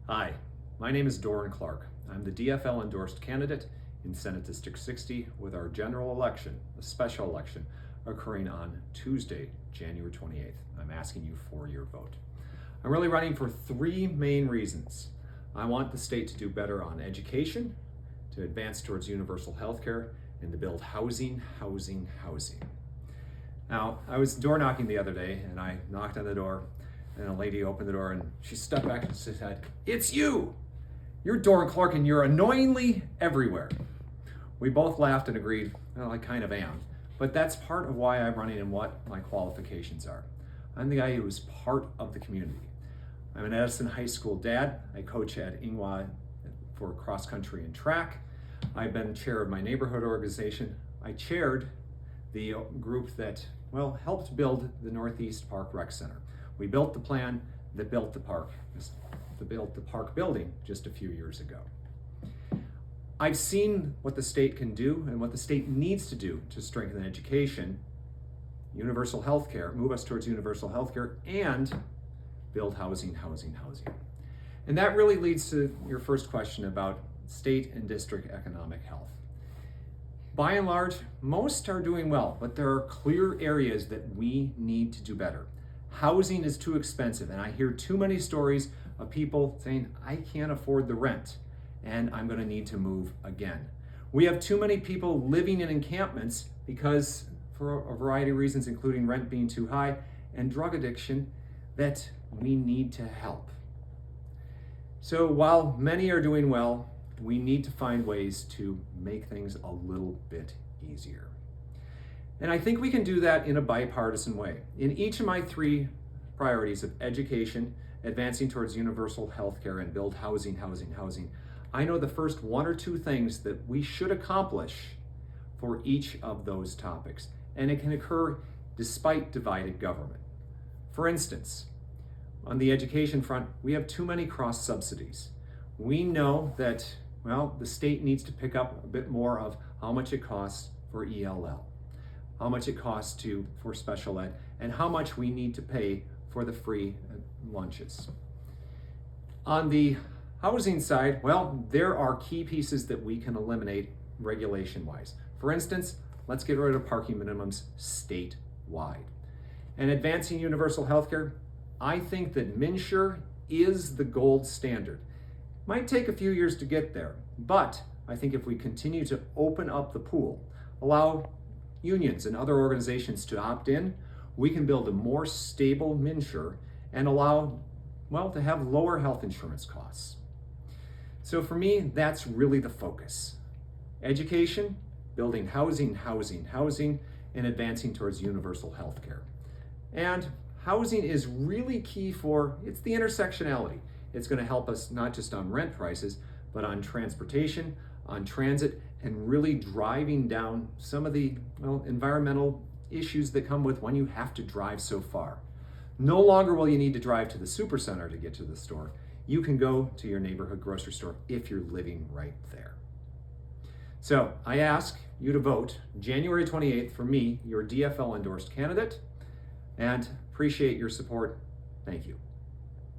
Hi, my name is Doron Clark. I'm the DFL endorsed candidate in Senate District 60 with our general election, a special election, occurring on Tuesday, January 28th. I'm asking you for your vote. I'm really running for three main reasons. I want the state to do better on education, to advance towards universal health care, and to build housing. Now, I was door knocking the other day, and I knocked on the door, and a lady opened the door, and she stepped back and said, "It's you! You're Doron Clark, and you're annoyingly everywhere." We both laughed and agreed, well, I kind of am. But that's part of why I'm running and what my qualifications are. I'm the guy who is part of the community. I'm an Edison High School dad. I coach at Ingwa for cross country and track. I've been chair of my neighborhood organization. I chaired the group that, well, helped build the Northeast Park Rec Center. We built the plan that built the park, building just a few years ago. I've seen what the state can do and what the state needs to do to strengthen education, universal health care, move us towards universal health care, and build housing. And that really leads to your first question about state and district economic health. By and large, most are doing well, but there are clear areas that we need to do better. Housing is too expensive, and I hear too many stories of people saying, I can't afford the rent, and I'm going to need to move again. We have too many people living in encampments because, for a variety of reasons, including rent being too high and drug addiction, that we need to help. So while many are doing well, we need to find ways to make things a little bit easier. And I think we can do that in a bipartisan way. In each of my three priorities of education, advancing towards universal health care, and build housing, I know the first one or two things that we should accomplish for each of those topics. And it can occur despite divided government. For instance, on the education front, we have too many cross subsidies. We know that, well, the state needs to pick up a bit more of how much it costs for ELL, how much it costs for special ed, and how much we need to pay for the free lunches. On the housing side, well, there are key pieces that we can eliminate regulation-wise. For instance, let's get rid of parking minimums statewide. And advancing universal health care, I think that MNsure is the gold standard. Might take a few years to get there, but I think if we continue to open up the pool, allow unions and other organizations to opt in, we can build a more stable MNsure and allow, well, to have lower health insurance costs. So for me, that's really the focus. Education, building housing, and advancing towards universal health care. And housing is really key it's the intersectionality. It's going to help us not just on rent prices, but on transportation, on transit, and really driving down some of the environmental issues that come with when you have to drive so far. No longer will you need to drive to the supercenter to get to the store. You can go to your neighborhood grocery store if you're living right there. So I ask you to vote January 28th for me, your DFL endorsed candidate, and appreciate your support. Thank you.